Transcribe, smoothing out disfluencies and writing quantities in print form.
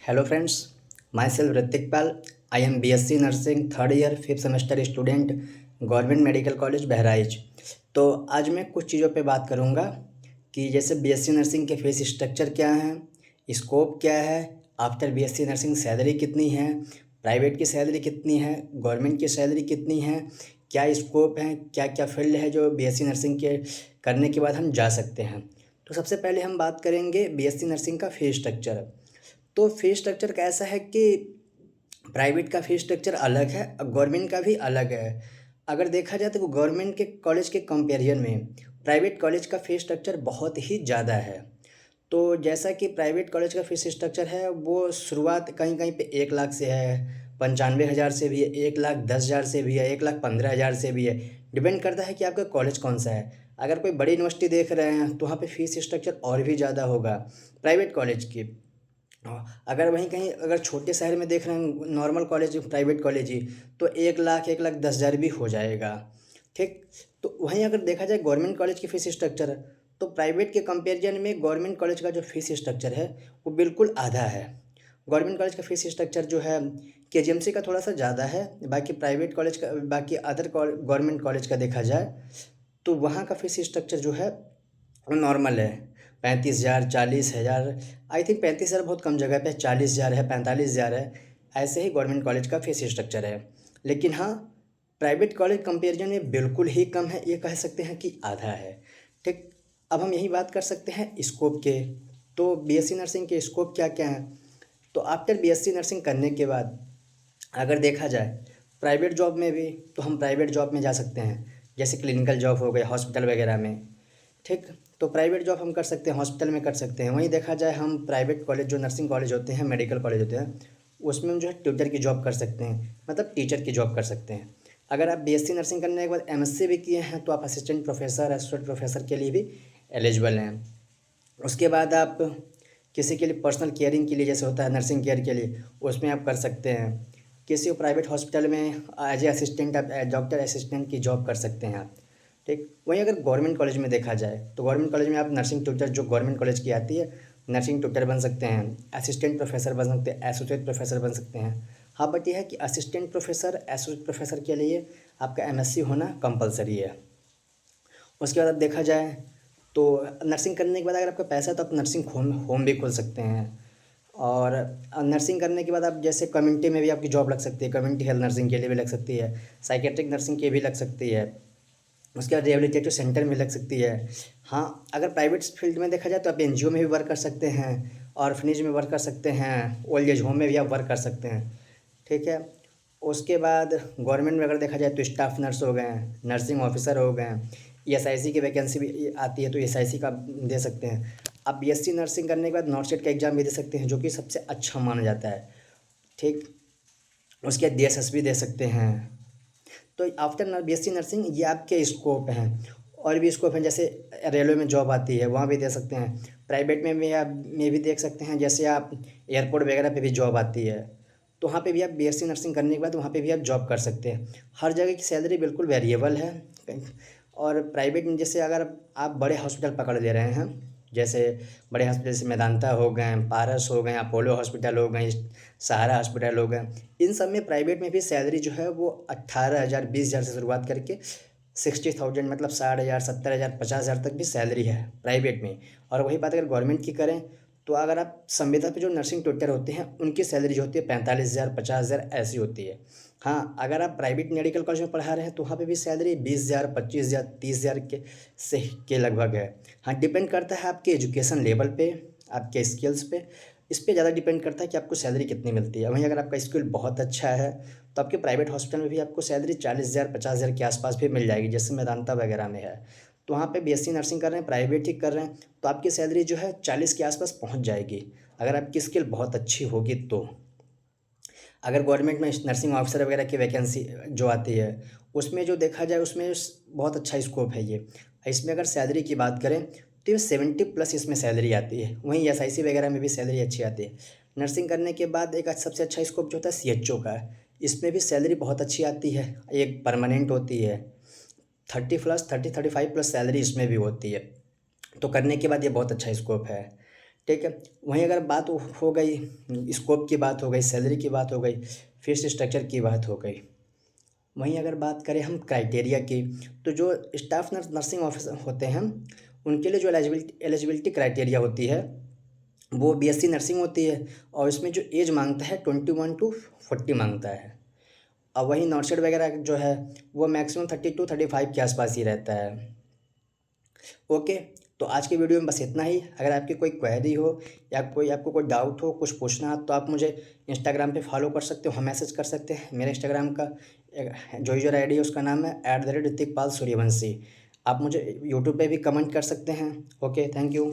Hello friends, myself Ritik Pal. I am BSc Nursing third year 5th semester student, government medical college Bahraich. तो आज मैं कुछ चीज़ों पे बात करूँगा कि जैसे बीएससी नर्सिंग के फीस स्ट्रक्चर क्या हैं, स्कोप क्या है, आफ्टर बीएससी नर्सिंग सैलरी कितनी है, प्राइवेट की सैलरी कितनी है, गवर्नमेंट की सैलरी कितनी है, क्या स्कोप है, क्या क्या फील्ड है जो बीएससी नर्सिंग के करने के बाद हम जा सकते हैं। तो सबसे पहले हम बात करेंगे बीएससी नर्सिंग का फीस स्ट्रक्चर। तो फीस स्ट्रक्चर कैसा है कि प्राइवेट का फीस स्ट्रक्चर अलग है और गवर्नमेंट का भी अलग है। अगर देखा जाए तो गवर्नमेंट के कॉलेज के कंपेरिजन में प्राइवेट कॉलेज का फीस स्ट्रक्चर बहुत ही ज़्यादा है। तो जैसा कि प्राइवेट कॉलेज का फीस स्ट्रक्चर है वो शुरुआत कहीं कहीं पे 1 लाख से है, 95,000 से भी है, 1,10,000 से भी है, 1,15,000 से भी है। डिपेंड करता है कि आपका कॉलेज कौन सा है। अगर कोई बड़ी यूनिवर्सिटी देख रहे हैं तो वहाँ पे फीस स्ट्रक्चर और भी ज़्यादा होगा प्राइवेट कॉलेज की। हाँ, अगर वहीं कहीं अगर छोटे शहर में देख रहे हैं नॉर्मल कॉलेज प्राइवेट कॉलेज ही, तो 1 लाख 1,10,000 भी हो जाएगा। ठीक। तो वहीं अगर देखा जाए गवर्नमेंट कॉलेज की फ़ीस स्ट्रक्चर, तो प्राइवेट के कंपेरिजन में गवर्नमेंट कॉलेज का जो फीस स्ट्रक्चर है वो बिल्कुल आधा है। गवर्नमेंट कॉलेज का फीस स्ट्रक्चर जो है केजीएमसी का थोड़ा सा ज़्यादा है। बाकी प्राइवेट कॉलेज का, बाकी अदर गवर्नमेंट कॉलेज का देखा जाए तो वहाँ का फीस स्ट्रक्चर जो है नॉर्मल है। 35,000, 40,000, आई थिंक 35,000 बहुत कम जगह पे, 40,000 है, 45,000 है। ऐसे ही गवर्नमेंट कॉलेज का फीस स्ट्रक्चर है। लेकिन हाँ, प्राइवेट कॉलेज कंपेरिजन में बिल्कुल ही कम है, ये कह सकते हैं कि आधा है। ठीक। अब हम यही बात कर सकते हैं स्कोप के। तो बीएससी नर्सिंग के स्कोप क्या क्या हैं। तो आफ्टर बीएससी नर्सिंग करने के बाद अगर देखा जाए प्राइवेट जॉब में भी, तो हम प्राइवेट जॉब में जा सकते हैं, जैसे क्लिनिकल जॉब हो गए हॉस्पिटल वगैरह में। ठीक। तो प्राइवेट जॉब हम कर सकते हैं, हॉस्पिटल में कर सकते हैं। वहीं देखा जाए हम प्राइवेट कॉलेज जो नर्सिंग कॉलेज होते हैं, मेडिकल कॉलेज होते हैं, उसमें हम जो है ट्यूटर की जॉब कर सकते हैं, मतलब टीचर की जॉब कर सकते हैं। अगर आप बीएससी नर्सिंग करने के बाद एमएससी भी किए हैं तो आप असिस्टेंट प्रोफेसर, एसोसिएट प्रोफेसर के लिए भी एलिजिबल हैं। उसके बाद आप किसी के लिए पर्सनल केयरिंग के लिए, जैसे होता है नर्सिंग केयर के लिए, उसमें आप कर सकते हैं। किसी प्राइवेट हॉस्पिटल में एज ए असिस्टेंट, आप डॉक्टर असिस्टेंट की जॉब कर सकते हैं आप। ठीक। वहीं अगर गवर्नमेंट कॉलेज में देखा जाए तो गवर्नमेंट कॉलेज में आप नर्सिंग ट्यूटर जो गवर्नमेंट कॉलेज की आती है, नर्सिंग ट्यूटर बन सकते हैं, असिस्टेंट प्रोफेसर बन सकते हैं, एसोसिएट प्रोफेसर बन सकते हैं। हाँ, बट यह है कि असिस्टेंट प्रोफेसर, एसोसिएट प्रोफेसर के लिए आपका एमएससी होना कंपलसरी है। उसके बाद अब देखा जाए तो नर्सिंग करने के बाद अगर आपका पैसा है तो आप नर्सिंग होम होम भी खोल सकते हैं। और नर्सिंग करने के बाद आप जैसे कम्युनिटी में भी आपकी जॉब लग सकती है, कम्युनिटी हेल्थ नर्सिंग के लिए भी लग सकती है, साइकेट्रिक नर्सिंग के भी लग सकती है, उसके बाद रिहेबिलिटेटिव सेंटर में लग सकती है। हाँ, अगर प्राइवेट फील्ड में देखा जाए तो आप एनजीओ में भी वर्क कर सकते हैं, ऑर्फनेज में वर्क कर सकते हैं, ओल्ड एज होम में भी आप वर्क कर सकते हैं। ठीक है। उसके बाद गवर्नमेंट में अगर देखा जाए तो स्टाफ नर्स हो गए हैं, नर्सिंग ऑफिसर हो गए हैं, ईएसआईसी की वैकेंसी भी आती है तो ईएसआईसी का दे सकते हैं। आप बीएससी नर्सिंग करने के बाद नॉर्थ का एग्ज़ाम भी दे सकते हैं जो कि सबसे अच्छा माना जाता है। ठीक। उसके बाद डीएसएसबी दे सकते हैं। तो आफ्टर बीएससी नर्सिंग ये आपके स्कोप हैं। और भी स्कोप हैं, जैसे रेलवे में जॉब आती है वहाँ भी दे सकते हैं। प्राइवेट में आप में भी देख सकते हैं, जैसे आप एयरपोर्ट वगैरह पे भी जॉब आती है, तो वहाँ पे भी आप बीएससी नर्सिंग करने के बाद वहाँ पे भी आप जॉब कर सकते हैं। हर जगह की सैलरी बिल्कुल वेरिएबल है। और प्राइवेट में जैसे अगर आप बड़े हॉस्पिटल पकड़ ले रहे हैं, जैसे बड़े हॉस्पिटल जैसे मेदांता हो गए, पारस हो गए, अपोलो हॉस्पिटल हो गए, सहारा हॉस्पिटल हो गए, इन सब में प्राइवेट में भी सैलरी जो है वो 18,000 20,000 से शुरुआत करके 60,000, मतलब 60,000 70,000 50,000 तक भी सैलरी है प्राइवेट में। और वही बात अगर गवर्नमेंट की करें तो अगर आप संविदा पे जो नर्सिंग ट्यूटर होते हैं उनकी सैलरी जो होती है 45,000 50,000 ऐसी होती है। हाँ, अगर आप प्राइवेट मेडिकल कॉलेज में पढ़ा रहे हैं तो वहाँ पे भी सैलरी 20,000 25,000 30,000 के लगभग है। हाँ, डिपेंड करता है आपके एजुकेशन लेवल पे, आपके स्किल्स पे, इस पे ज़्यादा डिपेंड करता है कि आपको सैलरी कितनी मिलती है। वहीं अगर आपका स्किल बहुत अच्छा है तो आपके प्राइवेट हॉस्पिटल में भी आपको सैलरी 40,000 50,000 के आसपास भी मिल जाएगी, जैसे मेदांता वगैरह में है। तो वहाँ पे बीएससी नर्सिंग कर रहे हैं, प्राइवेट ही कर रहे हैं, तो आपकी सैलरी जो है 40 के आसपास पहुँच जाएगी, अगर आपकी स्किल बहुत अच्छी होगी तो। अगर गवर्नमेंट में नर्सिंग ऑफिसर वगैरह की वैकेंसी जो आती है उसमें जो देखा जाए उसमें बहुत अच्छा स्कोप है ये। इसमें अगर सैलरी की बात करें तो ये 70+ इसमें सैलरी आती है। वहीं एसआईसी वगैरह में भी सैलरी अच्छी आती है। नर्सिंग करने के बाद एक सबसे अच्छा स्कोप जो होता है सीएचओ का है, इसमें भी सैलरी बहुत अच्छी आती है, एक परमानेंट होती है। 30+, 30 35+ सैलरी इसमें भी होती है। तो करने के बाद ये बहुत अच्छा स्कोप है। ठीक है। वहीं अगर बात हो गई स्कोप की, बात हो गई सैलरी की, बात हो गई फीस स्ट्रक्चर की, बात हो गई। वहीं अगर बात करें हम क्राइटेरिया की, तो जो स्टाफ नर्सिंग ऑफिसर होते हैं उनके लिए जो एलिजिबिलिटी क्राइटेरिया होती है वो बीएससी नर्सिंग होती है, और इसमें जो एज मांगता है 21 to 40 मांगता है। और वहीं नॉर्सेड वगैरह जो है वो मैक्सिमम 32-35 के आसपास ही रहता है। ओके, तो आज की वीडियो में बस इतना ही। अगर आपकी कोई क्वेरी हो या आपको कोई डाउट हो, कुछ पूछना हो, तो आप मुझे इंस्टाग्राम पे फॉलो कर सकते हो, हम मैसेज कर सकते हैं। मेरे इंस्टाग्राम का जो यूज़र आईडी है उसका नाम है @ऋतिकपाल सूर्यवंशी। आप मुझे यूट्यूब पे भी कमेंट कर सकते हैं। Okay, thank you.